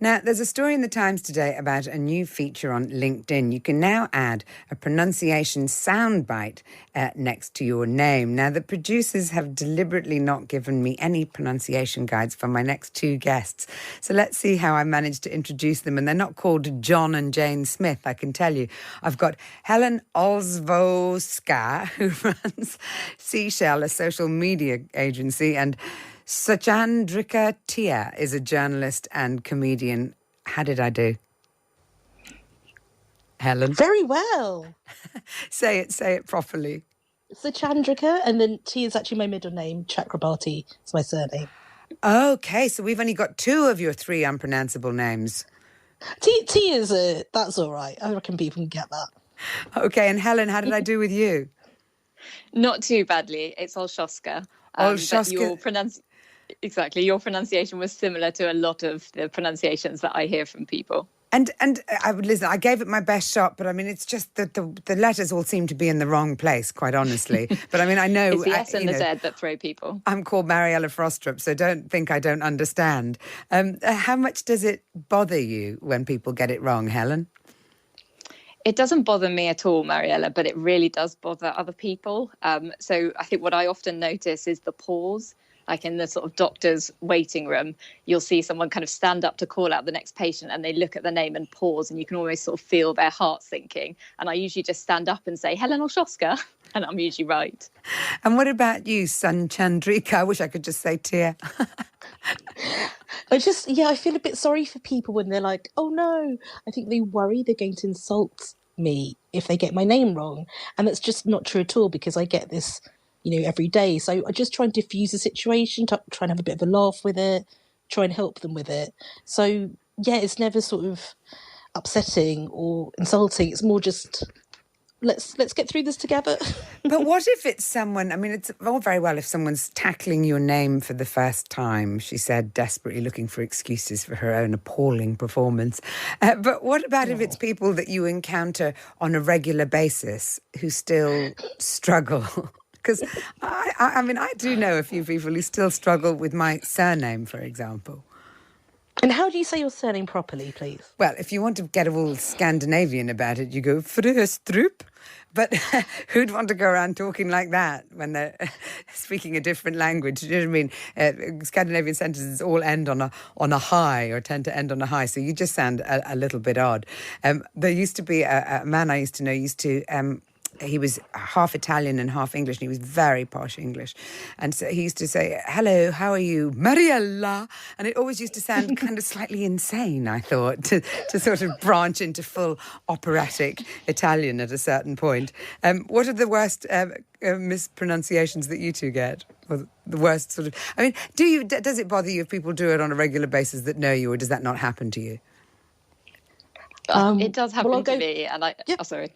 Now, there's a story in the Times today about a new feature on LinkedIn. You can now add a pronunciation soundbite next to your name. Now, the producers have deliberately not given me any pronunciation guides for my next two guests. So let's see how I manage to introduce them. And they're not called John and Jane Smith, I can tell you. I've got Helen Olszewska, who runs Seashell, a social media agency, and Suchandrika Tia is a journalist and comedian. How did I do? Helen? Very well. Say it properly. Suchandrika, and then T is actually my middle name. Chakrabarti is my surname. Okay, so we've only got two of your three unpronounceable names. T is that's all right. I reckon people can get that. Okay, and Helen, how did I do with you? Not too badly. It's Olszewska. Olszewska. Your pronunciation was similar to a lot of the pronunciations that I hear from people. And I would listen. I gave it my best shot, but I mean, it's just that the letters all seem to be in the wrong place, quite honestly. But I mean, I know it's the S and the Z that throw people. I'm called Mariella Frostrup, so don't think I don't understand. How much does it bother you when people get it wrong, Helen? It doesn't bother me at all, Mariella, but it really does bother other people. So I think what I often notice is the pause. Like in the sort of doctor's waiting room, you'll see someone kind of stand up to call out the next patient and they look at the name and pause, and you can almost sort of feel their heart sinking. And I usually just stand up and say, Helen Olszewska, and I'm usually right. And what about you, Suchandrika? I wish I could just say Tia. I feel a bit sorry for people when they're like, oh no, I think they worry they're going to insult me if they get my name wrong. And that's just not true at all, because I get this every day. So I just try and diffuse the situation, try and have a bit of a laugh with it, try and help them with it. So, yeah, it's never sort of upsetting or insulting. It's more just, let's get through this together. But what if it's someone, I mean, it's all very well if someone's tackling your name for the first time, she said, desperately looking for excuses for her own appalling performance. But what about if it's people that you encounter on a regular basis who still struggle? Because, I mean, I do know a few people who still struggle with my surname, for example. And how do you say your surname properly, please? Well, if you want to get all Scandinavian about it, you go Fröstrup. But who'd want to go around talking like that when they're speaking a different language? You know what I mean? Scandinavian sentences all end on a high, or tend to end on a high. So you just sound a little bit odd. There used to be a man I used to know he was half Italian and half English, and he was very posh English. And so he used to say, hello, how are you? Mariella. And it always used to sound kind of slightly insane, I thought, to sort of branch into full operatic Italian at a certain point. What are the worst mispronunciations that you two get? Or the worst sort of... I mean, does it bother you if people do it on a regular basis that know you, or does that not happen to you? It does happen to me, and sorry.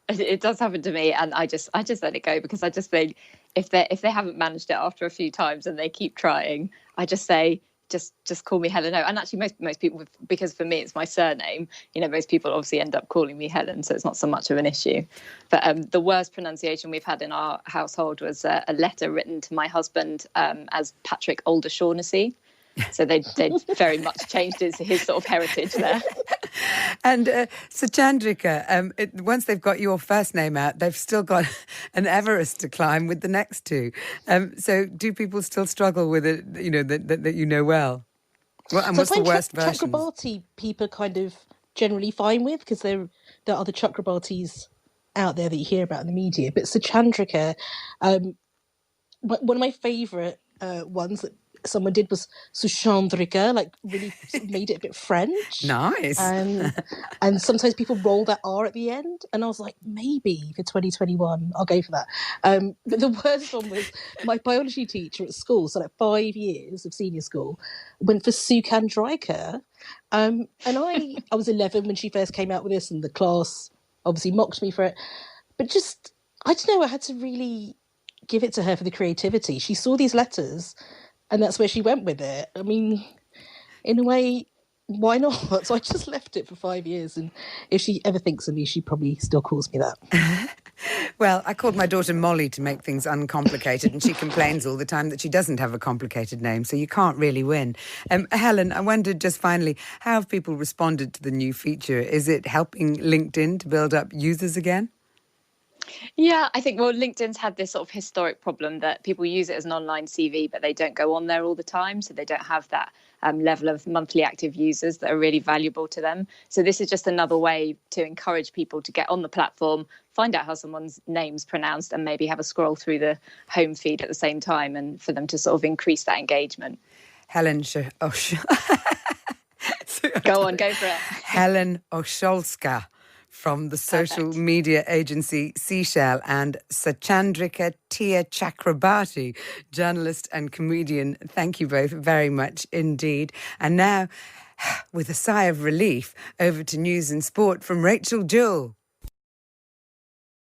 It does happen to me, and I just let it go, because I just think if they haven't managed it after a few times and they keep trying, I just say just call me Helen. And actually most people, because for me it's my surname, most people obviously end up calling me Helen, so it's not so much of an issue. But the worst pronunciation we've had in our household was a letter written to my husband as Patrick Aldershaughnessy. So they very much changed his sort of heritage there. And Suchandrika, once they've got your first name out, they've still got an Everest to climb with the next two. So do people still struggle with it, that you know well? Well, and what's the worst version? Chakrabarti people are kind of generally fine with, because there are other Chakrabartis out there that you hear about in the media. But Suchandrika, one of my favourite ones that someone did was Suchandrika, like really sort of made it a bit French. Nice. And sometimes people roll that R at the end, and I was like, maybe for 2021 I'll go for that. But the worst one was my biology teacher at school, so like 5 years of senior school, went for Suchandrika. And I was 11 when she first came out with this, and the class obviously mocked me for it. But just, I don't know, I had to really give it to her for the creativity. She saw these letters, and that's where she went with it. I mean, in a way, why not? So I just left it for 5 years. And if she ever thinks of me, she probably still calls me that. Well, I called my daughter Molly to make things uncomplicated, and she complains all the time that she doesn't have a complicated name, so you can't really win. Helen, I wondered just finally, how have people responded to the new feature? Is it helping LinkedIn to build up users again? Yeah, I think, well, LinkedIn's had this sort of historic problem that people use it as an online CV, but they don't go on there all the time. So they don't have that level of monthly active users that are really valuable to them. So this is just another way to encourage people to get on the platform, find out how someone's name's pronounced, and maybe have a scroll through the home feed at the same time, and for them to sort of increase that engagement. Helen Go on, go for it. Helen Osholska from the social media agency Seashell, and Sachandrika Tia Chakrabarti, journalist and comedian. Thank you both very much indeed. And now, with a sigh of relief, over to news and sport from Rachel Jewell.